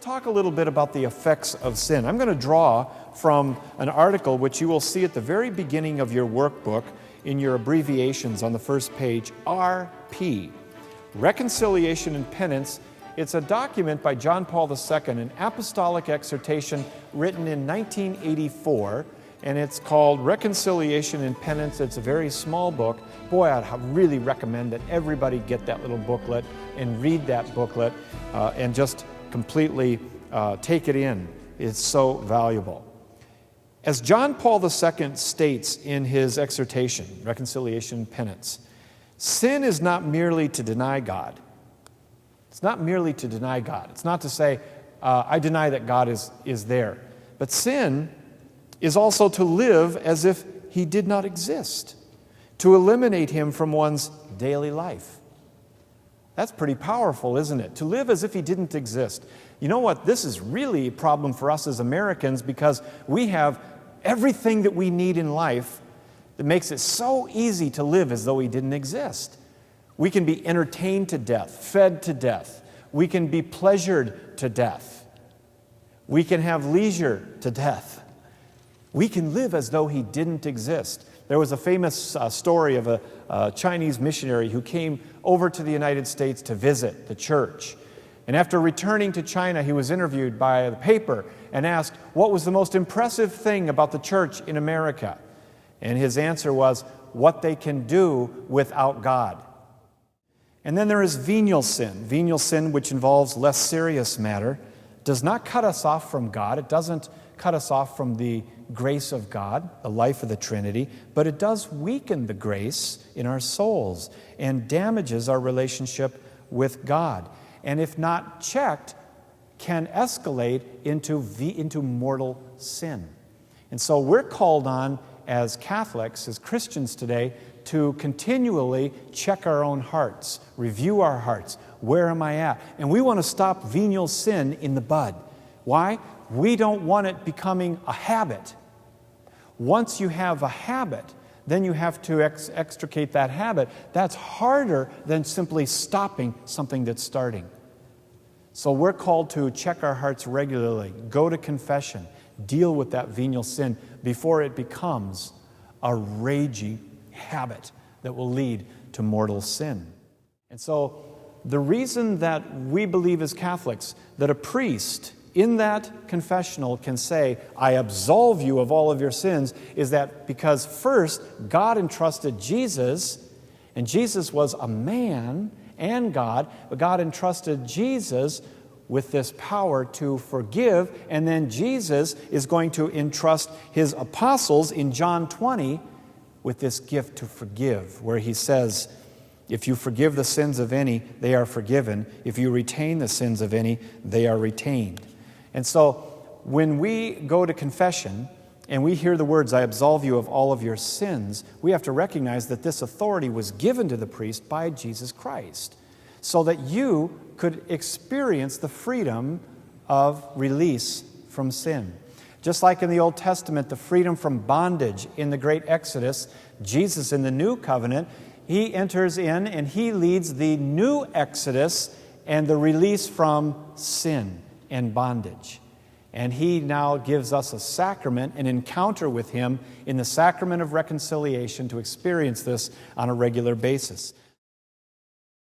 talk a little bit about the effects of sin. I'm going to draw from an article which you will see at the very beginning of your workbook in your abbreviations on the first page, RP, Reconciliation and Penance. It's a document by John Paul II, an apostolic exhortation written in 1984, and it's called Reconciliation and Penance. It's a very small book. Boy, I'd really recommend that everybody get that little booklet and read that booklet and just completely take it in. It's so valuable. As John Paul II states in his exhortation, Reconciliation and Penance, sin is not merely to deny God. It's not merely to deny God. It's not to say, I deny that God is there. But sin is also to live as if he did not exist, to eliminate him from one's daily life. That's pretty powerful, isn't it? To live as if he didn't exist. You know what? This is really a problem for us as Americans because we have everything that we need in life that makes it so easy to live as though he didn't exist. We can be entertained to death, fed to death. We can be pleasured to death. We can have leisure to death. We can live as though he didn't exist. There was a famous story of a Chinese missionary who came over to the United States to visit the church. And after returning to China, he was interviewed by the paper and asked, what was the most impressive thing about the church in America? And his answer was, what they can do without God. And then there is venial sin. Venial sin, which involves less serious matter, does not cut us off from God. It doesn't cut us off from the grace of God, the life of the Trinity, but it does weaken the grace in our souls and damages our relationship with God. And if not checked, can escalate into mortal sin. And so we're called on as Catholics, as Christians today, to continually check our own hearts, review our hearts. Where am I at? And we want to stop venial sin in the bud. Why? We don't want it becoming a habit. Once you have a habit, then you have to extricate that habit. That's harder than simply stopping something that's starting. So we're called to check our hearts regularly, go to confession, deal with that venial sin before it becomes a raging habit that will lead to mortal sin. And so the reason that we believe as Catholics that a priest in that confessional can say, I absolve you of all of your sins, is that because first, God entrusted Jesus, and Jesus was a man and God, but God entrusted Jesus with this power to forgive, and then Jesus is going to entrust his apostles in John 20 with this gift to forgive, where he says, if you forgive the sins of any, they are forgiven. If you retain the sins of any, they are retained. And so when we go to confession and we hear the words, I absolve you of all of your sins, we have to recognize that this authority was given to the priest by Jesus Christ so that you could experience the freedom of release from sin. Just like in the Old Testament, the freedom from bondage in the great Exodus, Jesus in the New Covenant, he enters in and he leads the new Exodus and the release from sin and bondage. And he now gives us a sacrament, an encounter with him in the sacrament of reconciliation to experience this on a regular basis.